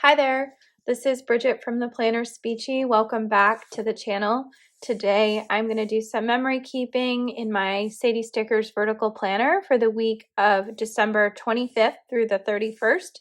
Hi there, this is Bridget from the PlannerSpeechie. Welcome back to the channel. Today I'm going to do some memory keeping in my Sadie Stickers vertical planner for the week of December 25th through the 31st,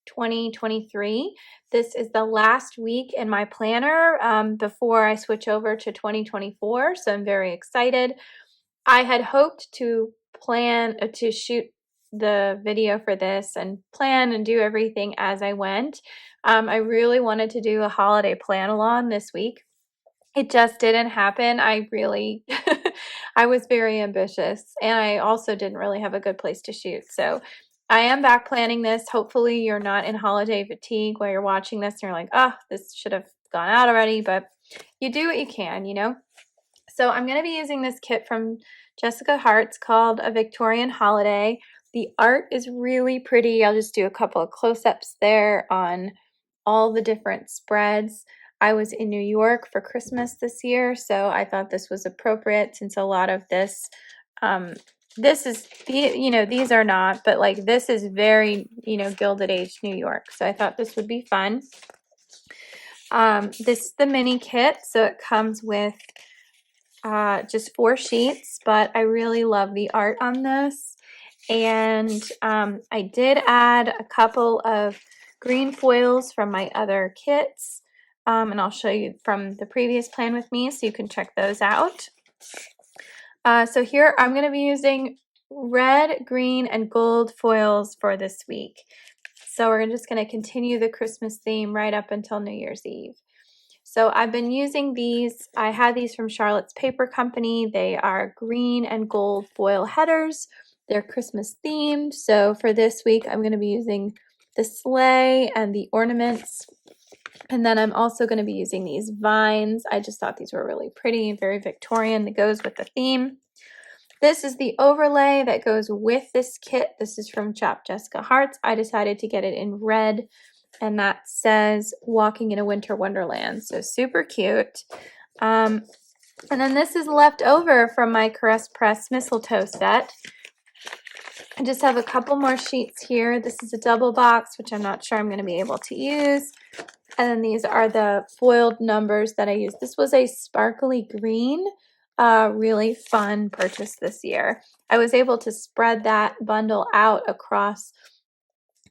2023. This is the last week in my planner before I switch over to 2024, so I'm very excited. I had hoped to shoot the video for this and plan and do everything as I went. I really wanted to do a holiday plan along this week. It just didn't happen. I was very ambitious, and I also didn't really have a good place to shoot. So I am back planning this. Hopefully you're not in holiday fatigue while you're watching this and you're like, oh, this should have gone out already, but you do what you can, you know? So I'm going to be using this kit from Jessica Hart's called a Victorian Holiday. The art is really pretty. I'll just do a couple of close-ups there on all the different spreads. I was in New York for Christmas this year, so I thought this was appropriate since a lot of this, these are not, but like this is very, Gilded Age New York. So I thought this would be fun. This is the mini kit, so it comes with just 4 sheets, but I really love the art on this. And I did add a couple of green foils from my other kits, and I'll show you from the previous Plan With Me, so you can check those out. So here I'm going to be using red, green, and gold foils for this week. So we're just going to continue the Christmas theme right up until New Year's Eve. So I've been using these. I had these from Charlotte's Paper Company. They are green and gold foil headers. They're Christmas themed. So for this week, I'm going to be using the sleigh and the ornaments. And then I'm also going to be using these vines. I just thought these were really pretty and very Victorian. That goes with the theme. This is the overlay that goes with this kit. This is from Jessica Hart's. I decided to get it in red, and that says Walking in a Winter Wonderland. So super cute. And then this is left over from my Caress Press mistletoe set. I just have a couple more sheets here. This is a double box, which I'm not sure I'm going to be able to use. And then these are the foiled numbers that I used. This was a sparkly green, really fun purchase this year. I was able to spread that bundle out across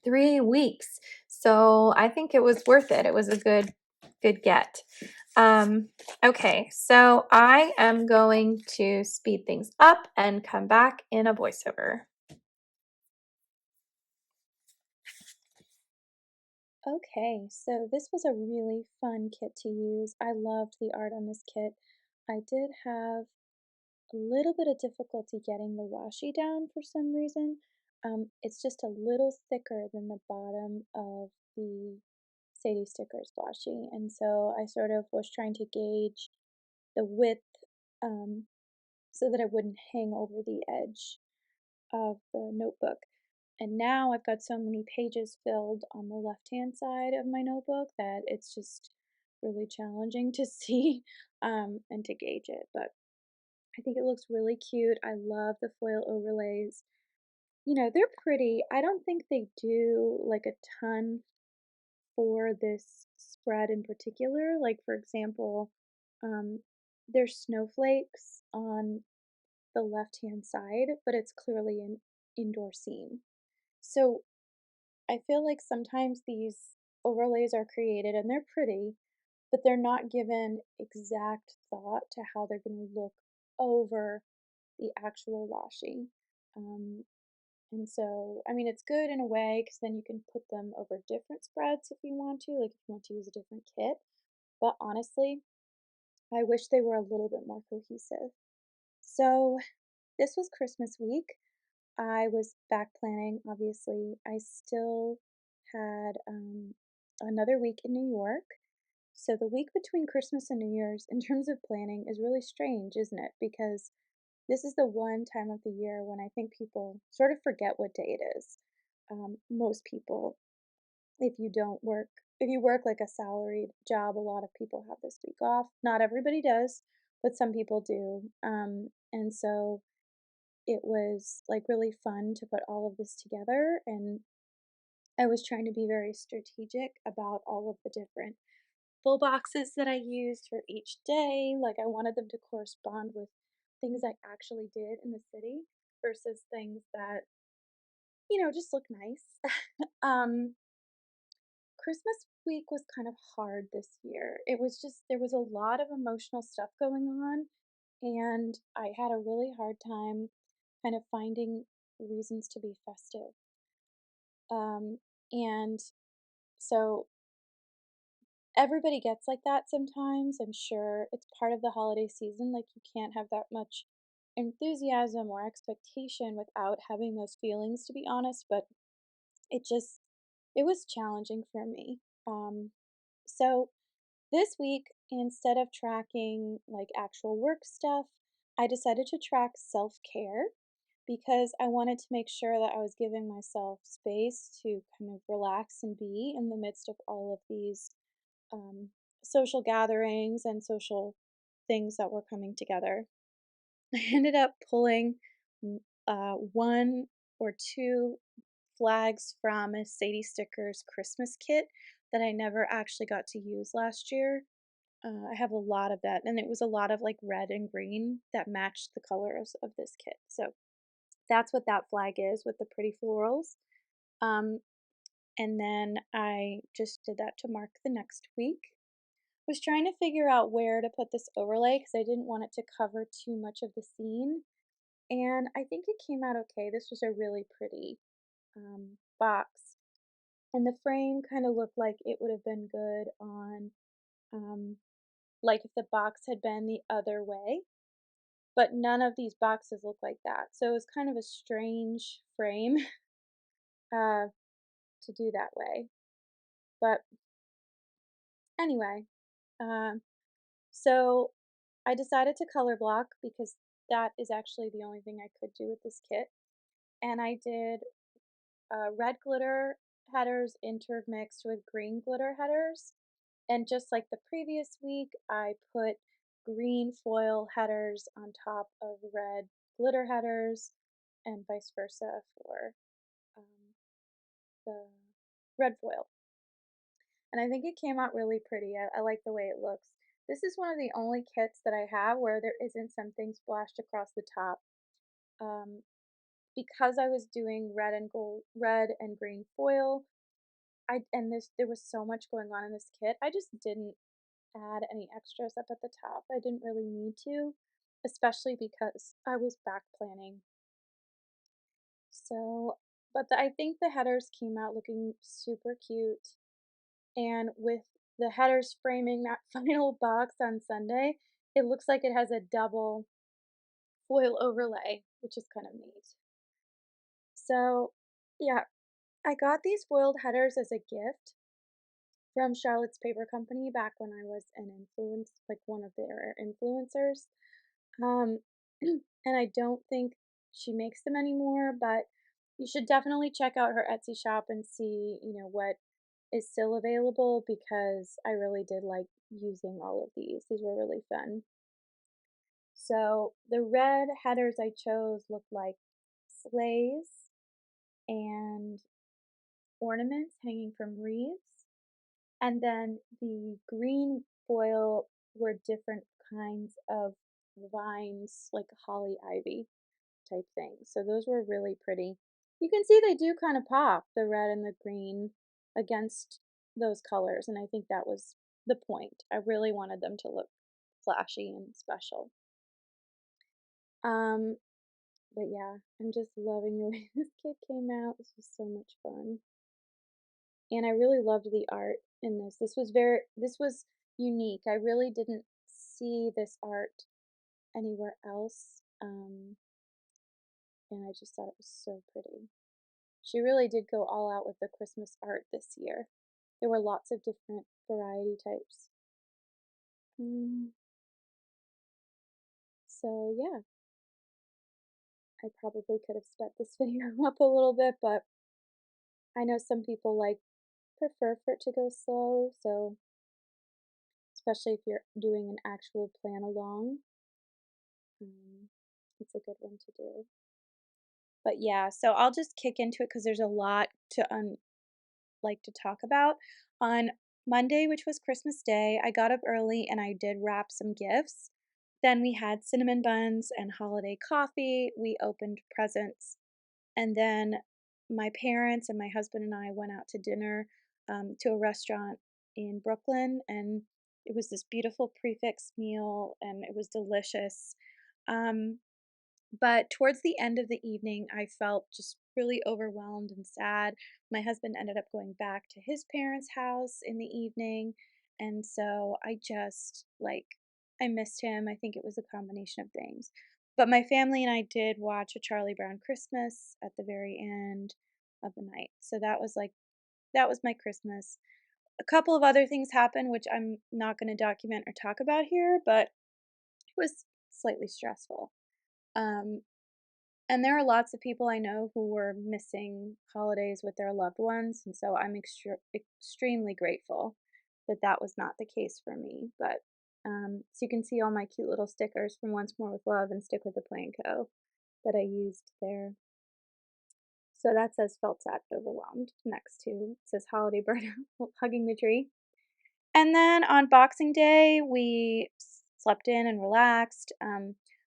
3 weeks. So I think it was worth it. It was a good get. Okay, so I am going to speed things up and come back in a voiceover. Okay, so this was a really fun kit to use. I loved the art on this kit. I did have a little bit of difficulty getting the washi down for some reason. It's just a little thicker than the bottom of the Sadie Stickers washi, and so I sort of was trying to gauge the width so that it wouldn't hang over the edge of the notebook. And now I've got so many pages filled on the left-hand side of my notebook that it's just really challenging to see and to gauge it. But I think it looks really cute. I love the foil overlays. You know, they're pretty. I don't think they do like a ton for this spread in particular. Like, for example, um, there's snowflakes on the left-hand side, but it's clearly an indoor scene. So I feel like sometimes these overlays are created and they're pretty, but they're not given exact thought to how they're going to look over the actual washi. Um, and so, I mean, it's good in a way because then you can put them over different spreads if you want to, like if you want to use a different kit. But honestly, I wish they were a little bit more cohesive. So this was Christmas week. I was back planning, obviously. I still had another week in New York. So the week between Christmas and New Year's, in terms of planning, is really strange, isn't it? Because this is the one time of the year when I think people sort of forget what day it is. Most people, if you work like a salaried job, a lot of people have this week off. Not everybody does, but some people do. And so it was like really fun to put all of this together, and I was trying to be very strategic about all of the different full boxes that I used for each day. Like, I wanted them to correspond with things I actually did in the city versus things that, just look nice. um, Christmas week was kind of hard this year. There was a lot of emotional stuff going on, and I had a really hard time kind of finding reasons to be festive. And so everybody gets like that sometimes. I'm sure it's part of the holiday season. Like, you can't have that much enthusiasm or expectation without having those feelings, to be honest. But it just, it was challenging for me. So this week, instead of tracking like actual work stuff, I decided to track self care because I wanted to make sure that I was giving myself space to kind of relax and be in the midst of all of these um, social gatherings and social things that were coming together. I ended up pulling one or two flags from a Sadie Stickers Christmas kit that I never actually got to use last year. I have a lot of that, and it was a lot of like red and green that matched the colors of this kit. So that's what that flag is with the pretty florals. Um, and then I just did that to mark the next week. Was trying to figure out where to put this overlay because I didn't want it to cover too much of the scene. And I think it came out okay. This was a really pretty box. And the frame kind of looked like it would have been good on, um, like if the box had been the other way. But none of these boxes look like that. So it was kind of a strange frame uh, to do that way. But anyway, um, so I decided to color block because that is actually the only thing I could do with this kit. And I did red glitter headers intermixed with green glitter headers. And just like the previous week, I put green foil headers on top of red glitter headers and vice versa for um, the red foil. And I think it came out really pretty. I like the way it looks. This is one of the only kits that I have where there isn't something splashed across the top. Um, because I was doing red and green foil, there was so much going on in this kit. I just didn't add any extras up at the top. I didn't really need to, especially because I was back planning. So, I think the headers came out looking super cute. And with the headers framing that final box on Sunday, it looks like it has a double foil overlay, which is kind of neat. So, yeah, I got these foiled headers as a gift from Charlotte's Paper Company back when I was like one of their influencers. Um, and I don't think she makes them anymore, but you should definitely check out her Etsy shop and see, what is still available because I really did like using all of these. These were really fun. So the red headers I chose looked like sleighs and ornaments hanging from wreaths. And then the green foil were different kinds of vines, like holly ivy type thing. So those were really pretty. You can see they do kind of pop, the red and the green, against those colors. And I think that was the point. I really wanted them to look flashy and special. Um, but yeah, I'm just loving the way this kit came out. This was so much fun. And I really loved the art in this. This was unique. I really didn't see this art anywhere else. And I just thought it was so pretty. She really did go all out with the Christmas art this year. There were lots of different variety types. Um, so yeah, I probably could have sped this video up a little bit, but I know some people prefer for it to go slow, so especially if you're doing an actual plan along, um, it's a good one to do. But yeah, so I'll just kick into it because there's a lot like to talk about. On Monday, which was Christmas Day, I got up early and I did wrap some gifts. Then we had cinnamon buns and holiday coffee. We opened presents. And then my parents and my husband and I went out to dinner to a restaurant in Brooklyn. And it was this beautiful prefix meal and it was delicious. Um, but towards the end of the evening, I felt just really overwhelmed and sad. My husband ended up going back to his parents' house in the evening, and so I just I missed him. I think it was a combination of things. But my family and I did watch a Charlie Brown Christmas at the very end of the night. So that was my Christmas. A couple of other things happened which I'm not going to document or talk about here, but it was slightly stressful. Um, and there are lots of people I know who were missing holidays with their loved ones, and so I'm extremely grateful that that was not the case for me. But so you can see all my cute little stickers from Once More with Love and Stick with the Plan Co. that I used there. So that says felt sad and overwhelmed next to it says holiday burnout hugging the tree. And then on Boxing Day, we slept in and relaxed.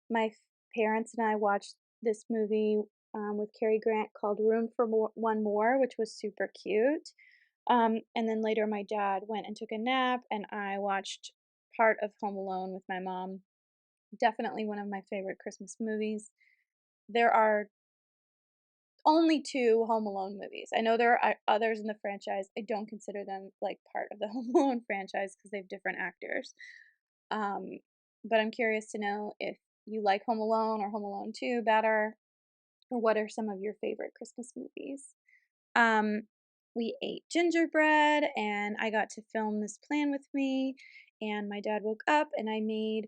My parents and I watched this movie with Cary Grant called One More, which was super cute. And then later, my dad went and took a nap, and I watched part of Home Alone with my mom. Definitely one of my favorite Christmas movies. There are only 2 Home Alone movies. I know there are others in the franchise. I don't consider them, like, part of the Home Alone franchise because they have different actors. Um, but I'm curious to know if you like Home Alone or Home Alone 2 better, or what are some of your favorite Christmas movies? Um, we ate gingerbread, and I got to film this plan with me. And my dad woke up, and I made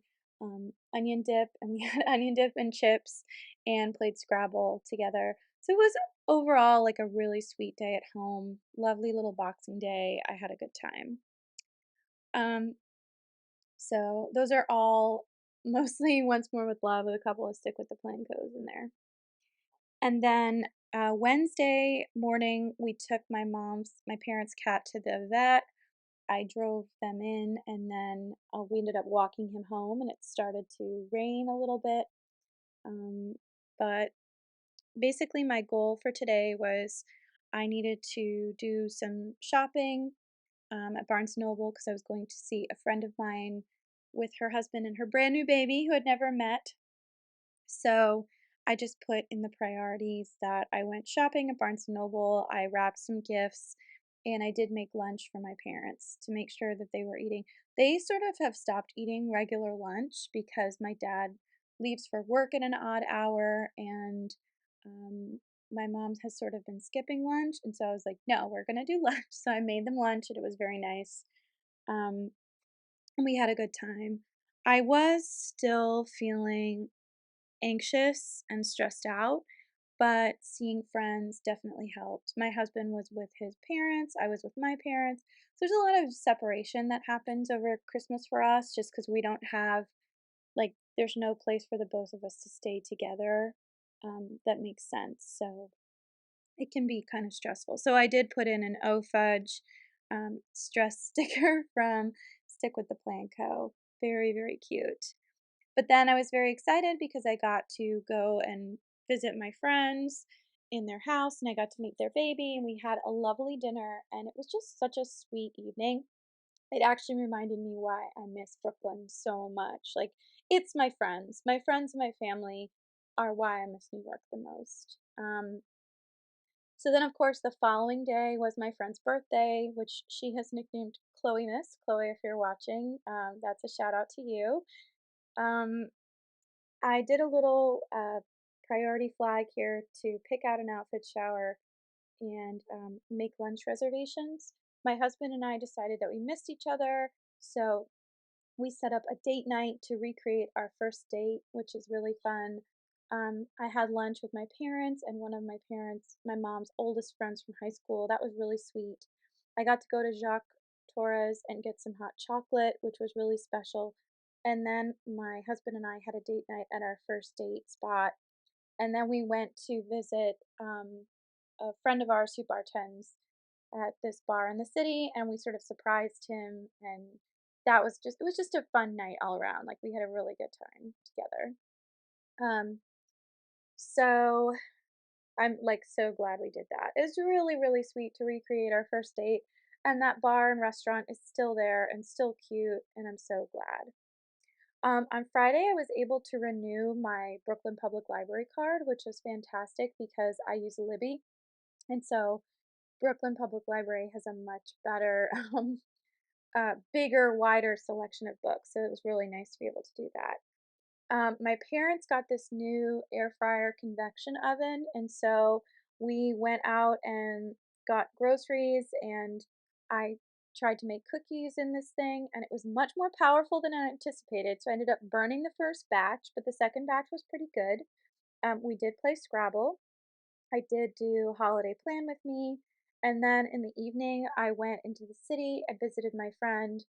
onion dip, and we had onion dip and chips, and played Scrabble together. So it was overall like a really sweet day at home. Lovely little Boxing Day. I had a good time. Um, so those are all mostly Once More with Love with a couple of Stick with the Plan codes in there. And then Wednesday morning, we took my parents' cat to the vet. I drove them in, and then we ended up walking him home, and it started to rain a little bit. Um, but basically, my goal for today was I needed to do some shopping at Barnes& Noble because I was going to see a friend of mine with her husband and her brand new baby who had never met. So I just put in the priorities that I went shopping at Barnes& Noble, I wrapped some gifts, and I did make lunch for my parents to make sure that they were eating. They sort of have stopped eating regular lunch because my dad leaves for work at an odd hour, and um, my mom has sort of been skipping lunch. And so I was like, no, we're going to do lunch. So I made them lunch, and it was very nice. Um, and we had a good time. I was still feeling anxious and stressed out, but seeing friends definitely helped. My husband was with his parents, I was with my parents. So there's a lot of separation that happens over Christmas for us just because we don't have, there's no place for the both of us to stay together that makes sense. So it can be kind of stressful. So I did put in an O Fudge stress sticker from Stick with the Plan Co. Very, very cute. But then I was very excited because I got to go and visit my friends in their house and I got to meet their baby and we had a lovely dinner and it was just such a sweet evening. It actually reminded me why I miss Brooklyn so much. Like it's my friends. My friends and my family are why I miss New York the most. So then of course the following day was my friend's birthday, which she has nicknamed Chloe Miss. Chloe, if you're watching, that's a shout out to you. Um, I did a little priority flag here to pick out an outfit shower and make lunch reservations. My husband and I decided that we missed each other, so we set up a date night to recreate our first date, which is really fun. I had lunch with my parents and one of my mom's oldest friends from high school. That was really sweet. I got to go to Jacques Torres and get some hot chocolate, which was really special. And then my husband and I had a date night at our first date spot. And then we went to visit a friend of ours who bartends. at this bar in the city, and we sort of surprised him, and it was just a fun night all around. Like, we had a really good time together. Um, so I'm like so glad we did that. It was really, really sweet to recreate our first date, and that bar and restaurant is still there and still cute, and I'm so glad. On Friday, I was able to renew my Brooklyn Public Library card, which was fantastic because I use Libby, and so Brooklyn Public Library has a much better, bigger, wider selection of books. So it was really nice to be able to do that. My parents got this new air fryer convection oven, and so we went out and got groceries, and I tried to make cookies in this thing, and it was much more powerful than I anticipated. So I ended up burning the first batch, but the second batch was pretty good. We did play Scrabble. I did do Holiday Plan with Me, and then in the evening, I went into the city and visited my friend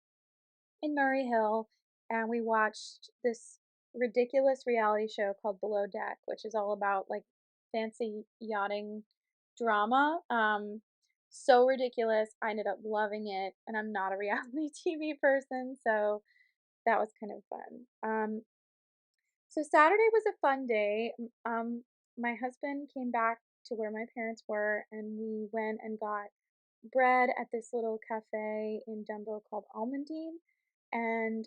in Murray Hill, and we watched this ridiculous reality show called Below Deck, which is all about like fancy yachting drama. So ridiculous. I ended up loving it, and I'm not a reality TV person, so that was kind of fun. So Saturday was a fun day. My husband came back to where my parents were, and we went and got bread at this little cafe in Dumbo called Almondine. And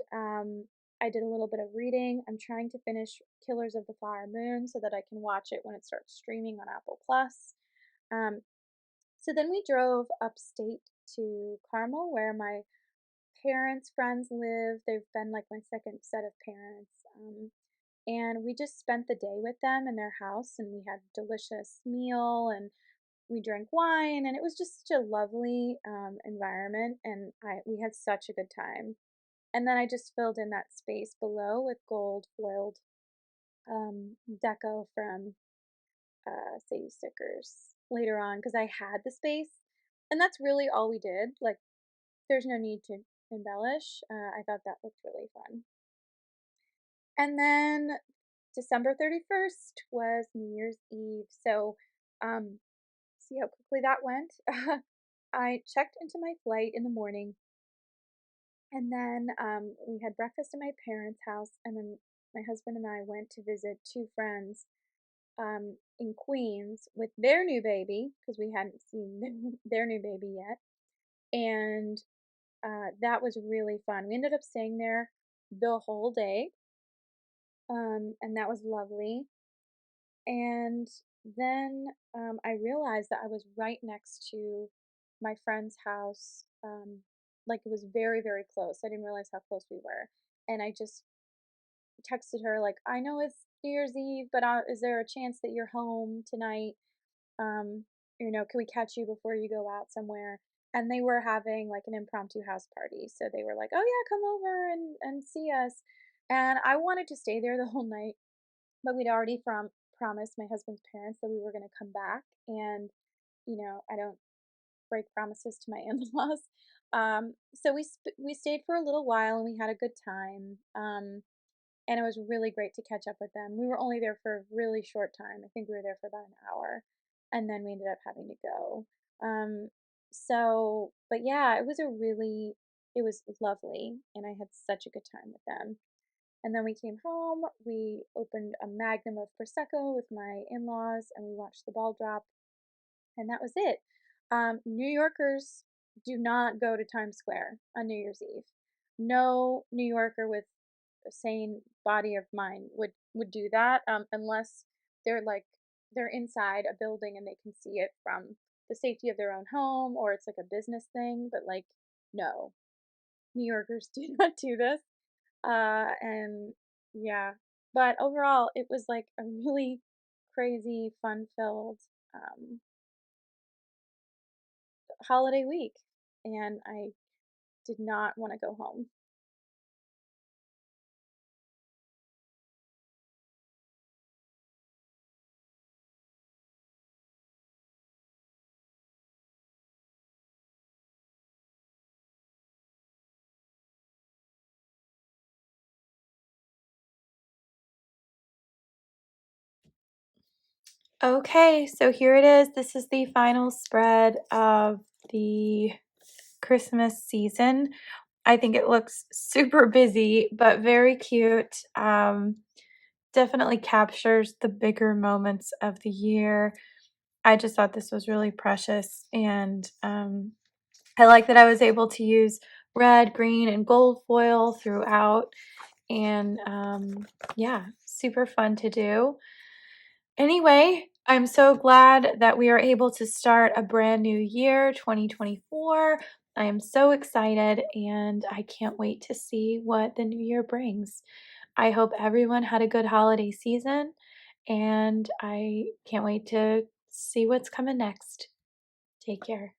I did a little bit of reading. I'm trying to finish Killers of the Flower Moon so that I can watch it when it starts streaming on Apple Plus. Um, so then we drove upstate to Carmel, where my parents' friends live. They've been like my second set of parents. And we just spent the day with them in their house, and we had a delicious meal, and we drank wine, and it was just such a lovely environment, and we had such a good time. And then I just filled in that space below with gold foiled deco from Sadie Stickers later on because I had the space, and that's really all we did. Like, there's no need to embellish. I thought that looked really fun. And then December 31st was New Year's Eve. So, see how quickly that went. I checked into my flight in the morning, and then we had breakfast at my parents' house, and then my husband and I went to visit two friends in Queens with their new baby because we hadn't seen their new baby yet, and that was really fun. We ended up staying there the whole day, and that was lovely. And then I realized that I was right next to my friend's house. Like, it was very, very close. I didn't realize how close we were. And I just texted her, like, I know it's New Year's Eve, but is there a chance that you're home tonight? Um, can we catch you before you go out somewhere? And they were having like an impromptu house party. So they were like, oh, yeah, come over and see us. And I wanted to stay there the whole night, but we'd already promised my husband's parents that we were going to come back, and I don't break promises to my in-laws. So we stayed for a little while, and we had a good time. And it was really great to catch up with them. We were only there for a really short time. I think we were there for about an hour, and then we ended up having to go. But yeah, it was lovely, and I had such a good time with them. And then we came home, we opened a magnum of Prosecco with my in laws, and we watched the ball drop, and that was it. New Yorkers do not go to Times Square on New Year's Eve. No New Yorker with a sane body of mind would do that unless they're like they're inside a building and they can see it from the safety of their own home, or it's like a business thing. But like, no, New Yorkers do not do this. And yeah, but overall, it was like a really crazy, fun-filled holiday week, and I did not want to go home. Okay, so here it is. This is the final spread of the Christmas season. I think it looks super busy, but very cute. Definitely captures the bigger moments of the year. I just thought this was really precious, and I like that I was able to use red, green, and gold foil throughout, and yeah, super fun to do. Anyway, I'm so glad that we are able to start a brand new year, 2024. I am so excited, and I can't wait to see what the new year brings. I hope everyone had a good holiday season, and I can't wait to see what's coming next. Take care.